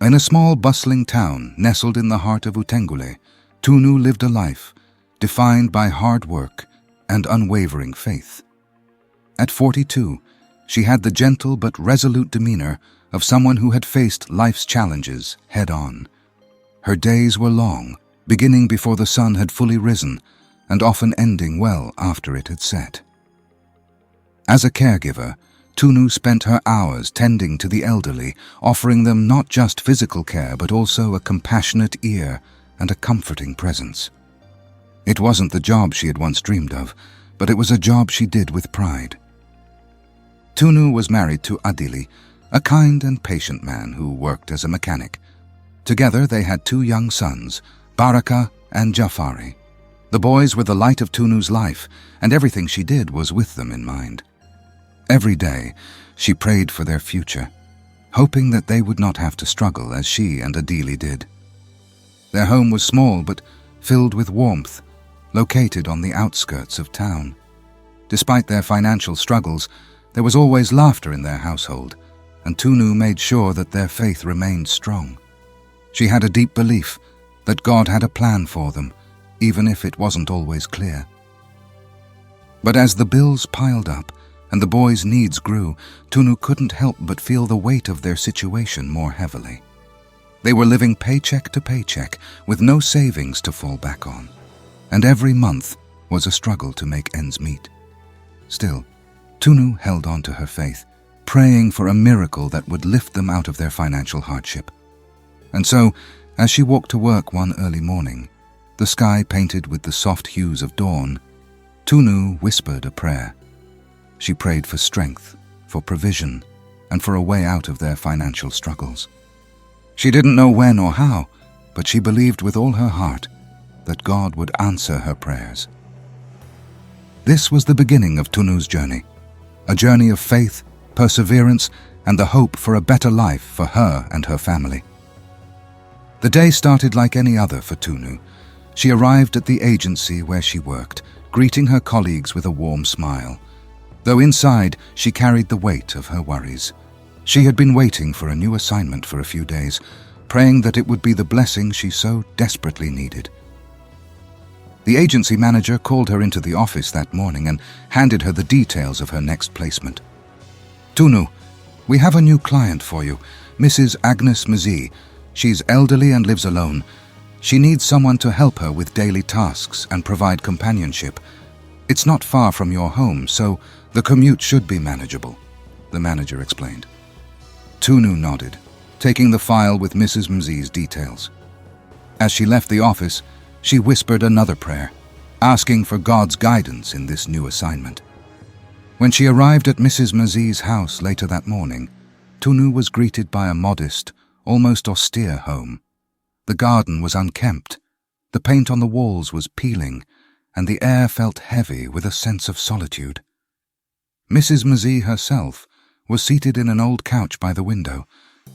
In a small bustling town nestled in the heart of Utengule, Tunu lived a life defined by hard work and unwavering faith. At 42, she had the gentle but resolute demeanor of someone who had faced life's challenges head-on. Her days were long, beginning before the sun had fully risen, and often ending well after it had set. As a caregiver, Tunu spent her hours tending to the elderly, offering them not just physical care but also a compassionate ear and a comforting presence. It wasn't the job she had once dreamed of, but it was a job she did with pride. Tunu was married to Adili, a kind and patient man who worked as a mechanic. Together they had 2 young sons, Baraka and Jafari. The boys were the light of Tunu's life, and everything she did was with them in mind. Every day, she prayed for their future, hoping that they would not have to struggle as she and Adili did. Their home was small but filled with warmth, located on the outskirts of town. Despite their financial struggles, there was always laughter in their household, and Tunu made sure that their faith remained strong. She had a deep belief that God had a plan for them, even if it wasn't always clear. But as the bills piled up and the boys' needs grew, Tunu couldn't help but feel the weight of their situation more heavily. They were living paycheck to paycheck, with no savings to fall back on, and every month was a struggle to make ends meet. Still, Tunu held on to her faith, praying for a miracle that would lift them out of their financial hardship. And so, as she walked to work one early morning, the sky painted with the soft hues of dawn, Tunu whispered a prayer. She prayed for strength, for provision, and for a way out of their financial struggles. She didn't know when or how, but she believed with all her heart that God would answer her prayers. This was the beginning of Tunu's journey, a journey of faith, perseverance, and the hope for a better life for her and her family. The day started like any other for Tunu. She arrived at the agency where she worked, greeting her colleagues with a warm smile. Though inside, she carried the weight of her worries. She had been waiting for a new assignment for a few days, praying that it would be the blessing she so desperately needed. The agency manager called her into the office that morning and handed her the details of her next placement. "Tunu, we have a new client for you, Mrs. Agnes Mazie. She's elderly and lives alone. She needs someone to help her with daily tasks and provide companionship. It's not far from your home, so the commute should be manageable," the manager explained. Tunu nodded, taking the file with Mrs. Mazie's details. As she left the office, she whispered another prayer, asking for God's guidance in this new assignment. When she arrived at Mrs. Mazie's house later that morning, Tunu was greeted by a modest, almost austere home. The garden was unkempt, the paint on the walls was peeling, and the air felt heavy with a sense of solitude. Mrs. Mazie herself was seated in an old couch by the window,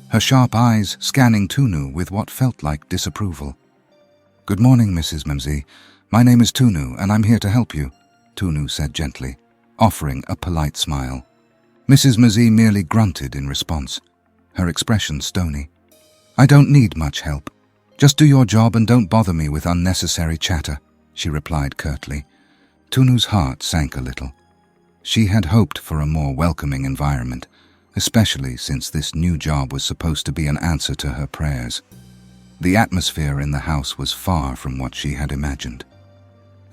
her sharp eyes scanning Tunu with what felt like disapproval. "Good morning, Mrs. Mazie. My name is Tunu, and I'm here to help you," Tunu said gently, offering a polite smile. Mrs. Mazie merely grunted in response, her expression stony. "I don't need much help. Just do your job and don't bother me with unnecessary chatter," she replied curtly. Tunu's heart sank a little. She had hoped for a more welcoming environment, especially since this new job was supposed to be an answer to her prayers. The atmosphere in the house was far from what she had imagined.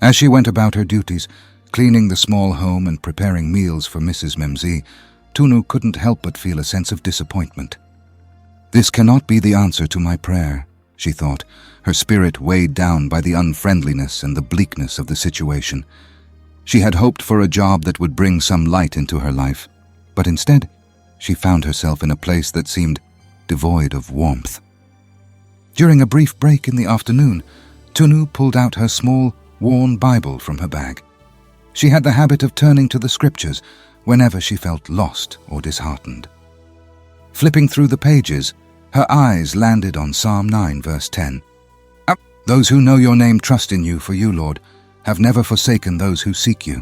As she went about her duties, cleaning the small home and preparing meals for Mrs. Memzi, Tunu couldn't help but feel a sense of disappointment. "This cannot be the answer to my prayer," she thought, her spirit weighed down by the unfriendliness and the bleakness of the situation. She had hoped for a job that would bring some light into her life, but instead, she found herself in a place that seemed devoid of warmth. During a brief break in the afternoon, Tunu pulled out her small, worn Bible from her bag. She had the habit of turning to the scriptures whenever she felt lost or disheartened. Flipping through the pages, her eyes landed on Psalm 9, verse 10. "Those who know your name trust in you, for you, Lord, have never forsaken those who seek you."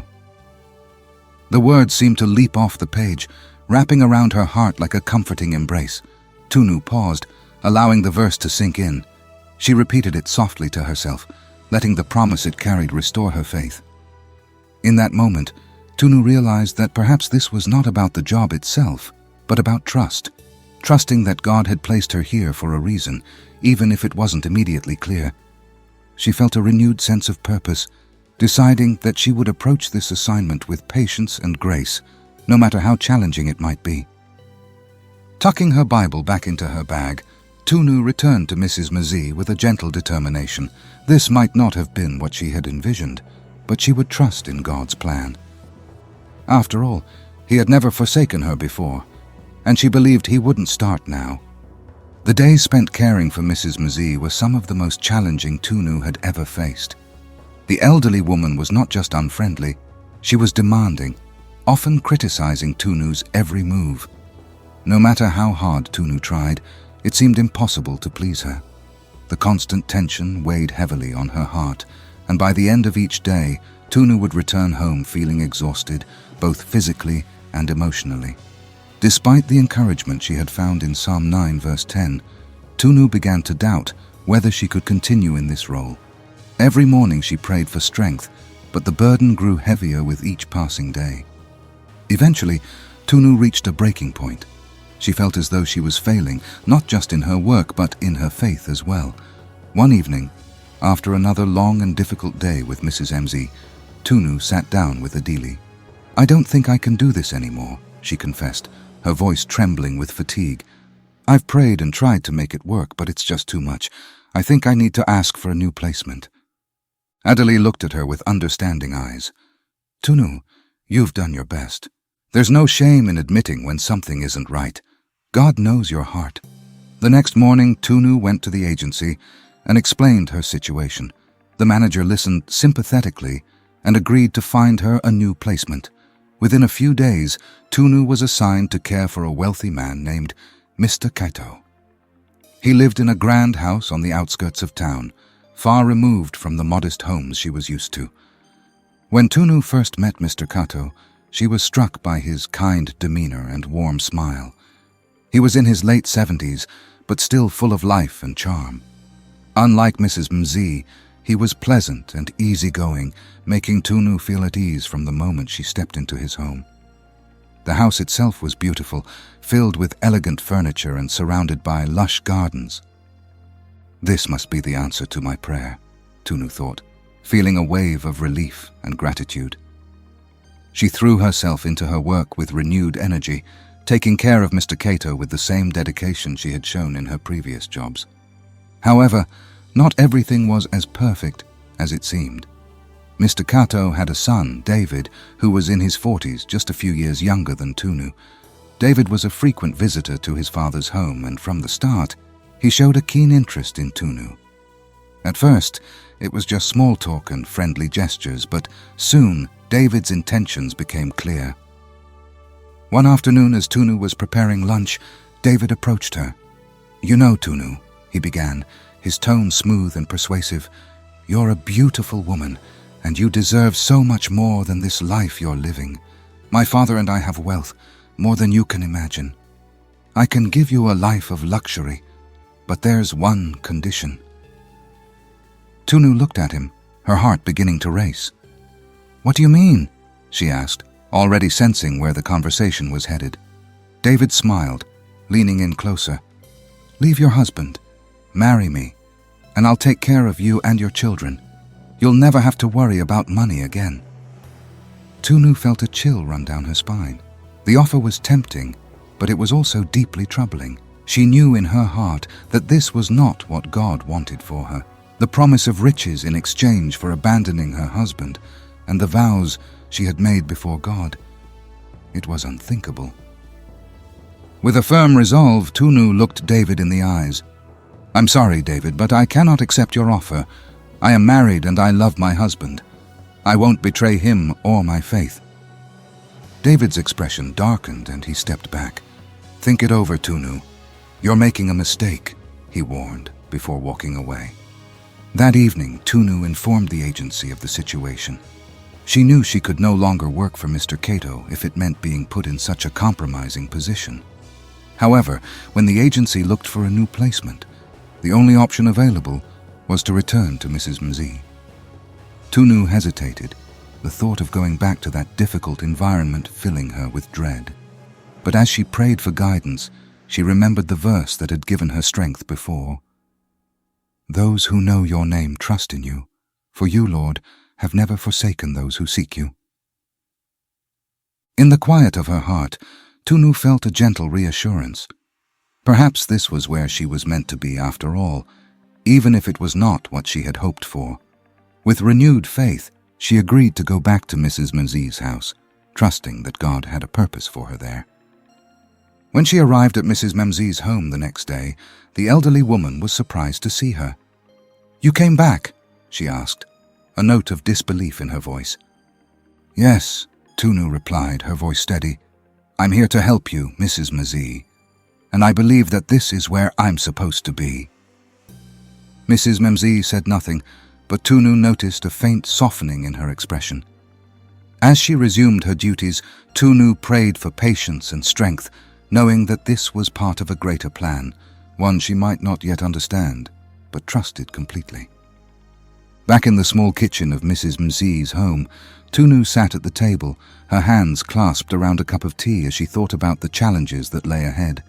The words seemed to leap off the page, wrapping around her heart like a comforting embrace. Tunu paused, allowing the verse to sink in. She repeated it softly to herself, letting the promise it carried restore her faith. In that moment, Tunu realized that perhaps this was not about the job itself, but about trust. Trusting that God had placed her here for a reason, even if it wasn't immediately clear. She felt a renewed sense of purpose, deciding that she would approach this assignment with patience and grace, no matter how challenging it might be. Tucking her Bible back into her bag, Tunu returned to Mrs. Mazee with a gentle determination. This might not have been what she had envisioned, but she would trust in God's plan. After all, he had never forsaken her before, and she believed he wouldn't start now. The days spent caring for Mrs. Mazee were some of the most challenging Tunu had ever faced. The elderly woman was not just unfriendly, she was demanding, often criticizing Tunu's every move. No matter how hard Tunu tried, it seemed impossible to please her. The constant tension weighed heavily on her heart, and by the end of each day, Tunu would return home feeling exhausted, both physically and emotionally. Despite the encouragement she had found in Psalm 9 verse 10, Tunu began to doubt whether she could continue in this role. Every morning she prayed for strength, but the burden grew heavier with each passing day. Eventually, Tunu reached a breaking point. She felt as though she was failing, not just in her work, but in her faith as well. One evening, after another long and difficult day with Mrs. Mz, Tunu sat down with Adili. "I don't think I can do this anymore," she confessed, her voice trembling with fatigue. "I've prayed and tried to make it work, but it's just too much. I think I need to ask for a new placement." Adili looked at her with understanding eyes. "Tunu, you've done your best. There's no shame in admitting when something isn't right. God knows your heart." The next morning, Tunu went to the agency and explained her situation. The manager listened sympathetically and agreed to find her a new placement. Within a few days, Tunu was assigned to care for a wealthy man named Mr. Kaito. He lived in a grand house on the outskirts of town, far removed from the modest homes she was used to. When Tunu first met Mr. Kato, she was struck by his kind demeanor and warm smile. He was in his late 70s, but still full of life and charm. Unlike Mrs. Mz, he was pleasant and easygoing, making Tunu feel at ease from the moment she stepped into his home. The house itself was beautiful, filled with elegant furniture and surrounded by lush gardens. This must be the answer to my prayer, Tunu thought, feeling a wave of relief and gratitude. She threw herself into her work with renewed energy, taking care of Mr. Kato with the same dedication she had shown in her previous jobs. However, not everything was as perfect as it seemed. Mr. Kato had a son, David, who was in his 40s, just a few years younger than Tunu. David was a frequent visitor to his father's home, and from the start, he showed a keen interest in Tunu. At first, it was just small talk and friendly gestures, but soon David's intentions became clear. One afternoon, as Tunu was preparing lunch, David approached her. "You know, Tunu," he began, his tone smooth and persuasive, "you're a beautiful woman, and you deserve so much more than this life you're living. My father and I have wealth, more than you can imagine. I can give you a life of luxury, but there's one condition." Tunu looked at him, her heart beginning to race. "What do you mean?" she asked, already sensing where the conversation was headed. David smiled, leaning in closer. "Leave your husband, marry me, and I'll take care of you and your children. You'll never have to worry about money again." Tunu felt a chill run down her spine. The offer was tempting, but it was also deeply troubling. She knew in her heart that this was not what God wanted for her. The promise of riches in exchange for abandoning her husband, and the vows she had made before God. It was unthinkable. With a firm resolve, Tunu looked David in the eyes. "I'm sorry, David, but I cannot accept your offer. I am married and I love my husband. I won't betray him or my faith." David's expression darkened and he stepped back. "Think it over, Tunu. You're making a mistake," he warned before walking away. That evening, Tunu informed the agency of the situation. She knew she could no longer work for Mr. Kato if it meant being put in such a compromising position. However, when the agency looked for a new placement, the only option available was to return to Mrs. Mzee. Tunu hesitated, the thought of going back to that difficult environment filling her with dread. But as she prayed for guidance, she remembered the verse that had given her strength before. "Those who know your name trust in you, for you, Lord, have never forsaken those who seek you." In the quiet of her heart, Tunu felt a gentle reassurance. Perhaps this was where she was meant to be after all, even if it was not what she had hoped for. With renewed faith, she agreed to go back to Mrs. Mzee's house, trusting that God had a purpose for her there. When she arrived at Mrs. Mzee's home the next day, the elderly woman was surprised to see her. "You came back?" she asked, a note of disbelief in her voice. "Yes," Tunu replied, her voice steady. "I'm here to help you, Mrs. Mzee, and I believe that this is where I'm supposed to be." Mrs. Mzee said nothing, but Tunu noticed a faint softening in her expression. As she resumed her duties, Tunu prayed for patience and strength, knowing that this was part of a greater plan, one she might not yet understand, but trusted completely. Back in the small kitchen of Mrs. Mzee's home, Tunu sat at the table, her hands clasped around a cup of tea as she thought about the challenges that lay ahead.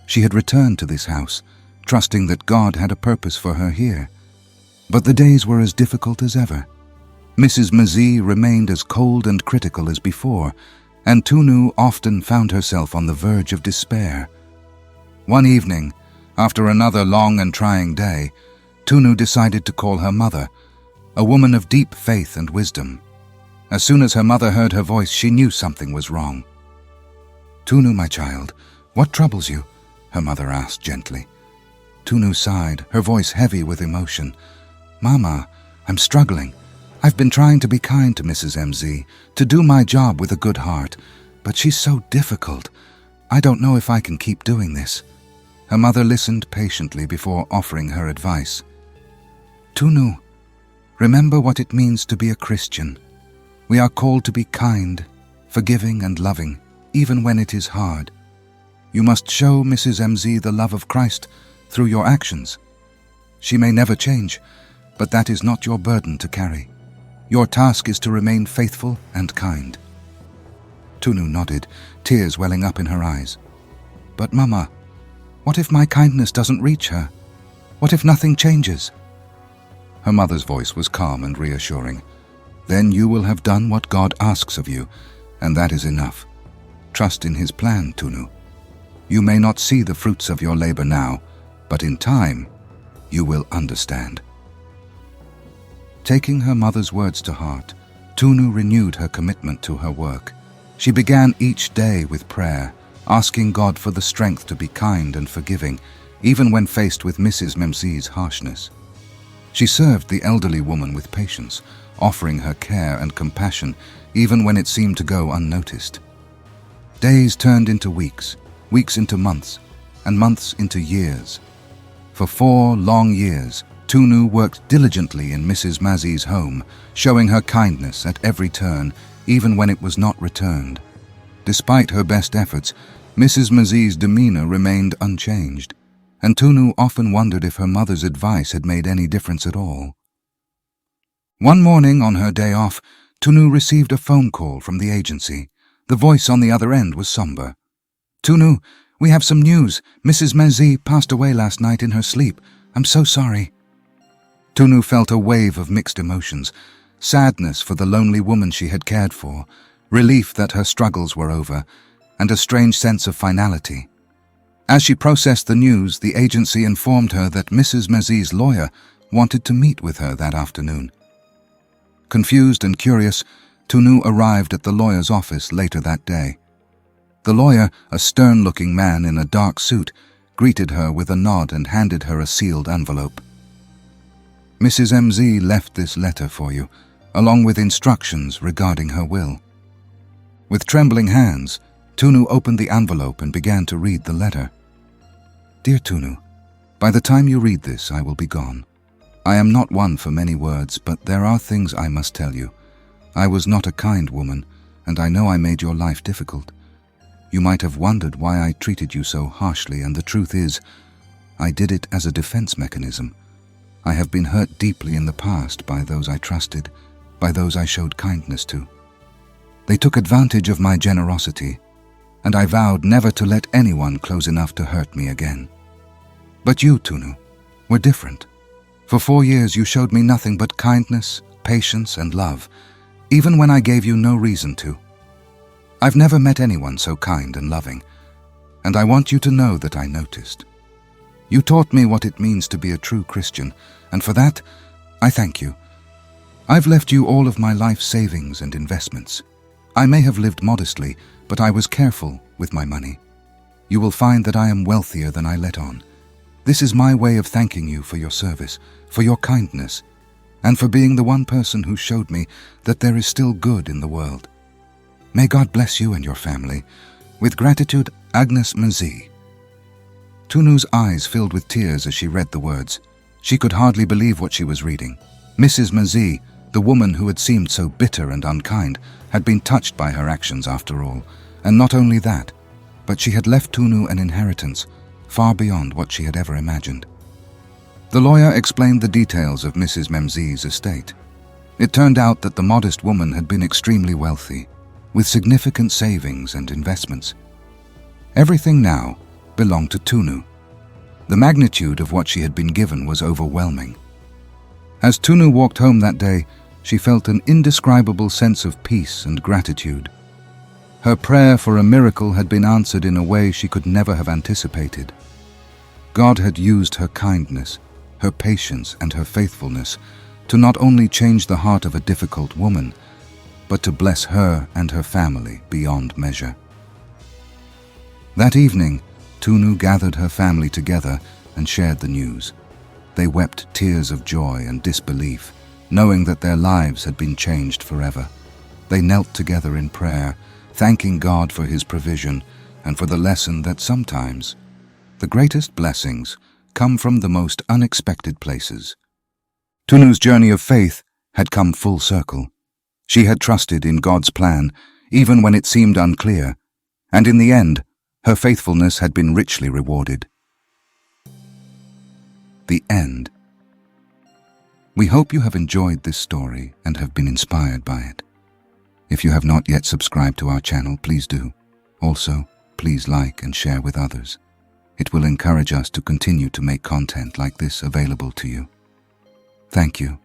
She had returned to this house, trusting that God had a purpose for her here. But the days were as difficult as ever. Mrs. Mzee remained as cold and critical as before, and Tunu often found herself on the verge of despair. One evening, after another long and trying day, Tunu decided to call her mother, a woman of deep faith and wisdom. As soon as her mother heard her voice, she knew something was wrong. "Tunu, my child, what troubles you?" her mother asked gently. Tunu sighed, her voice heavy with emotion. "Mama, I'm struggling. I've been trying to be kind to Mrs. Mzee, to do my job with a good heart, but she's so difficult. I don't know if I can keep doing this." Her mother listened patiently before offering her advice. "Tunu, remember what it means to be a Christian. We are called to be kind, forgiving and loving, even when it is hard. You must show Mrs. Mzee the love of Christ through your actions. She may never change, but that is not your burden to carry. Your task is to remain faithful and kind." Tunu nodded, tears welling up in her eyes. "But Mama, what if my kindness doesn't reach her? What if nothing changes?" Her mother's voice was calm and reassuring. "Then you will have done what God asks of you, and that is enough. Trust in His plan, Tunu. You may not see the fruits of your labor now, but in time, you will understand." Taking her mother's words to heart, Tunu renewed her commitment to her work. She began each day with prayer, asking God for the strength to be kind and forgiving, even when faced with Mrs. Mzee's harshness. She served the elderly woman with patience, offering her care and compassion even when it seemed to go unnoticed. Days turned into weeks, weeks into months, and months into years. For 4 long years, Tunu worked diligently in Mrs. Mzee's home, showing her kindness at every turn, even when it was not returned. Despite her best efforts, Mrs. Mzee's demeanor remained unchanged, and Tunu often wondered if her mother's advice had made any difference at all. One morning on her day off, Tunu received a phone call from the agency. The voice on the other end was somber. "Tunu, we have some news. Mrs. Mzee passed away last night in her sleep. I'm so sorry." Tunu felt a wave of mixed emotions, sadness for the lonely woman she had cared for, relief that her struggles were over, and a strange sense of finality. As she processed the news, the agency informed her that Mrs. Mzee's lawyer wanted to meet with her that afternoon. Confused and curious, Tunu arrived at the lawyer's office later that day. The lawyer, a stern-looking man in a dark suit, greeted her with a nod and handed her a sealed envelope. "Mrs. Mzee left this letter for you, along with instructions regarding her will." With trembling hands, Tunu opened the envelope and began to read the letter. "Dear Tunu, by the time you read this, I will be gone. I am not one for many words, but there are things I must tell you. I was not a kind woman, and I know I made your life difficult. You might have wondered why I treated you so harshly, and the truth is, I did it as a defense mechanism. I have been hurt deeply in the past by those I trusted, by those I showed kindness to. They took advantage of my generosity, and I vowed never to let anyone close enough to hurt me again. But you, Tunu, were different. For 4 years you showed me nothing but kindness, patience, and love, even when I gave you no reason to. I've never met anyone so kind and loving, and I want you to know that I noticed. You taught me what it means to be a true Christian, and for that, I thank you. I've left you all of my life savings and investments. I may have lived modestly, but I was careful with my money. You will find that I am wealthier than I let on. This is my way of thanking you for your service, for your kindness, and for being the one person who showed me that there is still good in the world. May God bless you and your family. With gratitude, Agnes Mazie. Tunu's eyes filled with tears as she read the words. She could hardly believe what she was reading. Mrs. Mazie, the woman who had seemed so bitter and unkind, had been touched by her actions after all, and not only that, but she had left Tunu an inheritance far beyond what she had ever imagined. The lawyer explained the details of Mrs. Mazie's estate. It turned out that the modest woman had been extremely wealthy, with significant savings and investments. Everything now belonged to Tunu. The magnitude of what she had been given was overwhelming. As Tunu walked home that day, she felt an indescribable sense of peace and gratitude. Her prayer for a miracle had been answered in a way she could never have anticipated. God had used her kindness, her patience, and her faithfulness to not only change the heart of a difficult woman, but to bless her and her family beyond measure. That evening, Tunu gathered her family together and shared the news. They wept tears of joy and disbelief, knowing that their lives had been changed forever. They knelt together in prayer, thanking God for His provision and for the lesson that sometimes the greatest blessings come from the most unexpected places. Tunu's journey of faith had come full circle. She had trusted in God's plan, even when it seemed unclear, and in the end, her faithfulness had been richly rewarded. The end. We hope you have enjoyed this story and have been inspired by it. If you have not yet subscribed to our channel, please do. Also, please like and share with others. It will encourage us to continue to make content like this available to you. Thank you.